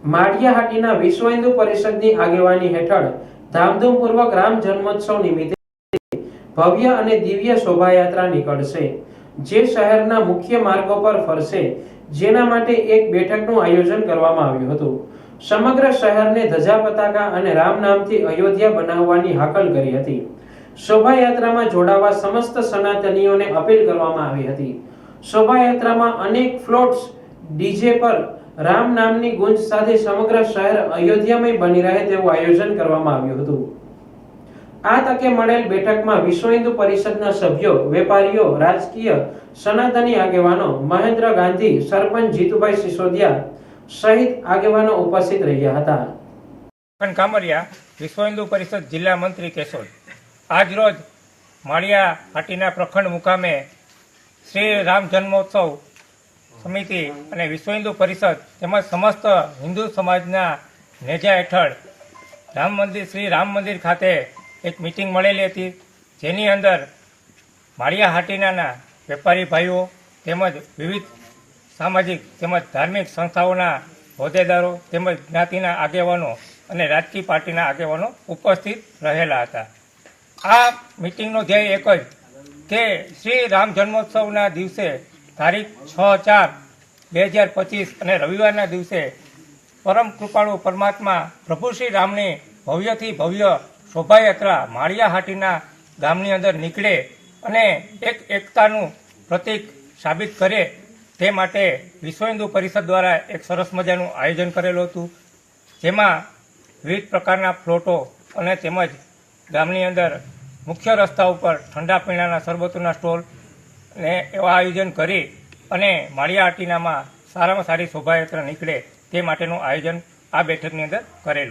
માળિયાહાટીના વિશ્વ હિન્દુ પરિષદની આગેવાની હેઠળ ધામધૂમપૂર્વક રામ જન્મોત્સવ નિમિત્તે ભવ્ય અને દિવ્ય શોભાયાત્રા નીકળશે, જે શહેરના મુખ્ય માર્ગો પર ફરશે, જેના માટે એક બેઠકનું આયોજન કરવામાં આવ્યું હતું. સમગ્ર શહેરને ધજા પતાકા અને રામ નામથી અયોધ્યા બનાવવાની હાકલ કરી હતી. શોભાયાત્રામાં જોડાવા સમસ્ત સનાતનીઓને અપીલ કરવામાં આવી હતી. શોભાયાત્રામાં અનેક ફ્લોટ્સ ડીજે પર રામ નામની ગુંજ સાથે સમગ્ર શહેર અયોધ્યામય બની રહે તેવું આયોજન કરવામાં આવ્યું હતું. આ તકે મળેલ બેઠકમાં વિશ્વ હિન્દુ પરિષદના સભ્યો, વેપારીઓ, રાજકીય સનાતની આગેવાનો, મહેન્દ્ર ગાંધી, સરપંચ જીતુભાઈ સિસોદિયા સહિત આગેવાનો ઉપસ્થિત રહ્યા હતા. કામરિયા, વિશ્વ હિન્દુ પરિષદ જિલ્લા મંત્રી કેશોદ. આજ રોજ માળિયાહાટીના પ્રખંડ મુકામે શ્રી રામ જન્મોત્સવ સમિતિ અને વિશ્વ હિન્દુ પરિષદ તેમજ સમસ્ત હિન્દુ સમાજના નેજા હેઠળ શ્રી રામ મંદિર ખાતે એક મિટિંગ મળેલી હતી, જેની અંદર માળિયાહાટીના વેપારી ભાઈઓ તેમજ વિવિધ સામાજિક તેમજ ધાર્મિક સંસ્થાઓના હોદ્દેદારો તેમજ જ્ઞાતિના આગેવાનો અને રાજકીય પાર્ટીના આગેવાનો ઉપસ્થિત રહેલા હતા. આ મિટિંગનો ધ્યેય એક જ કે શ્રી રામ જન્મોત્સવના દિવસે તારીખ 6/4/2025 અને રવિવારના દિવસે પરમ કૃપાળુ પરમાત્મા પ્રભુ શ્રી રામની ભવ્યથી ભવ્ય શોભાયાત્રા માળિયાહાટીના ગામની અંદર નીકળે અને એકતાનું પ્રતીક સાબિત કરે તે માટે વિશ્વ હિન્દુ પરિષદ દ્વારા એક સરસ મજાનું આયોજન કરેલું હતું, જેમાં વિવિધ પ્રકારના ફ્લોટો અને તેમજ ગામની અંદર મુખ્ય રસ્તા ઉપર ઠંડા પીણાના શરબતોના સ્ટોલ ને એવા આયોજન કરી અને માળિયાહાટીનામાં સારામાં સારી શોભાયાત્રા નીકળે તે માટેનું આયોજન આ બેઠકની અંદર કરેલું.